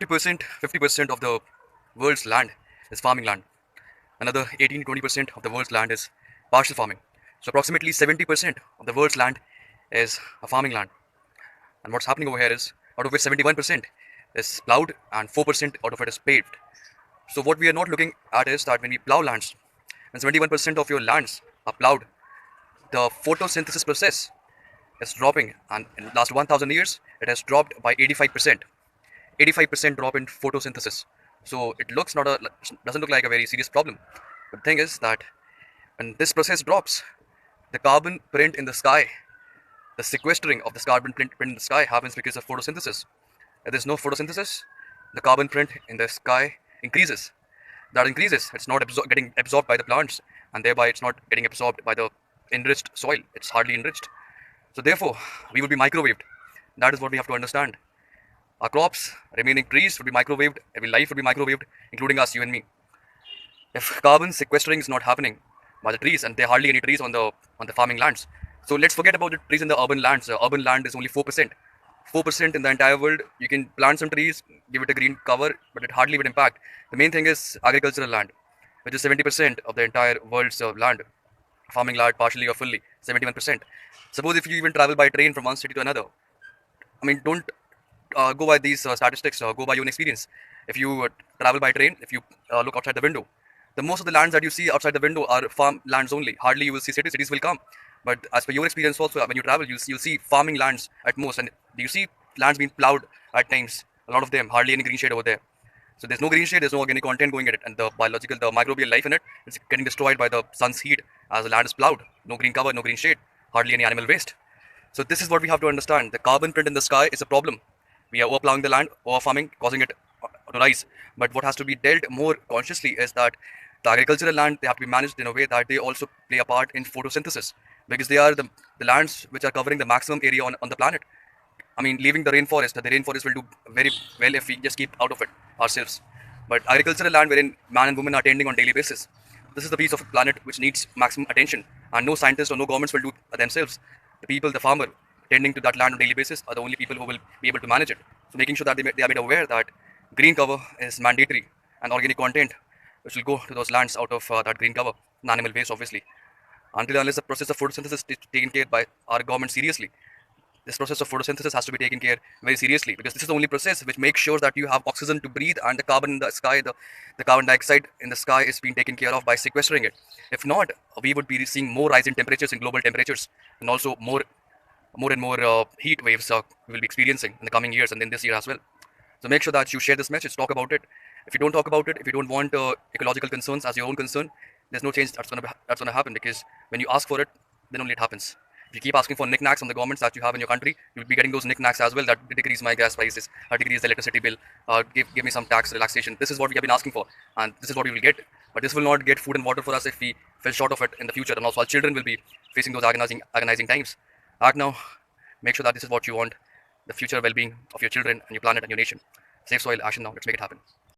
50% of the world's land is farming land. Another 18 20% of the world's land is partial farming. So approximately 70% of the world's land is a farming land. And what's happening over here is out of which 71% is plowed and 4% out of it is paved. So what we are not looking at is that when we plow lands, when 71% of your lands are plowed, the photosynthesis process is dropping, and in the last 1000 years it has dropped by 85%. 85% drop in photosynthesis. So it looks not a doesn't look like a very serious problem. But the thing is that when this process drops, the carbon print in the sky, the sequestering of this carbon print in the sky happens because of photosynthesis. If there's no photosynthesis, the carbon print in the sky increases. That increases. It's not getting absorbed by the plants, and thereby it's not getting absorbed by the enriched soil. It's hardly enriched. So therefore, we will be microwaved. That is what we have to understand. Our crops, remaining trees would be microwaved. Every life would be microwaved, including us, you and me. If carbon sequestering is not happening by the trees, and there are hardly any trees on the farming lands, so let's forget about the trees in the urban lands. Urban land is only 4%. 4% in the entire world. You can plant some trees, give it a green cover, but it hardly would impact. The main thing is agricultural land, which is 70% of the entire world's land. Farming land, partially or fully, 71%. Suppose if you even travel by train from one city to another, I mean, don't go by these statistics, go by your own experience. If you travel by train, if you look outside the window, the most of the lands that you see outside the window are farm lands only. Hardly you will see cities. Cities will come. But as per your experience also, when you travel, you'll see farming lands at most. And you see lands being plowed at times. A lot of them, hardly any green shade over there. So there's no green shade, there's no organic content going at it. And the biological, the microbial life in it is getting destroyed by the sun's heat as the land is plowed. No green cover, no green shade, hardly any animal waste. So this is what we have to understand. The carbon print in the sky is a problem. We are overplowing the land, over farming, causing it to rise. But what has to be dealt more consciously is that the agricultural land, they have to be managed in a way that they also play a part in photosynthesis, because they are the lands which are covering the maximum area on the planet. I mean, leaving the rainforest will do very well if we just keep out of it ourselves. But agricultural land wherein man and woman are tending on daily basis, this is the piece of planet which needs maximum attention, and no scientist or no governments will do themselves. The people, the farmer, tending to that land on daily basis are the only people who will be able to manage it. So making sure that they are made aware that green cover is mandatory, and organic content which will go to those lands out of that green cover, and animal waste obviously. Until and unless the process of photosynthesis is taken care by our government seriously, this process of photosynthesis has to be taken care very seriously, because this is the only process which makes sure that you have oxygen to breathe, and the carbon in the sky, the carbon dioxide in the sky is being taken care of by sequestering it. If not, we would be seeing more rise in temperatures, in global temperatures, and also more and more heat waves we will be experiencing in the coming years and then this year as well. So make sure that you share this message, talk about it. If you don't talk about it, if you don't want ecological concerns as your own concern, there's no change that's gonna happen, because when you ask for it, then only it happens. If you keep asking for knickknacks from the governments that you have in your country, you'll be getting those knickknacks as well, that decrease my gas prices, decrease the electricity bill, give me some tax relaxation. This is what we have been asking for, and this is what we will get. But this will not get food and water for us if we fell short of it in the future, and also our children will be facing those agonizing times. Act now. Make sure that this is what you want, the future well-being of your children and your planet and your nation. Save soil, action now. Let's make it happen.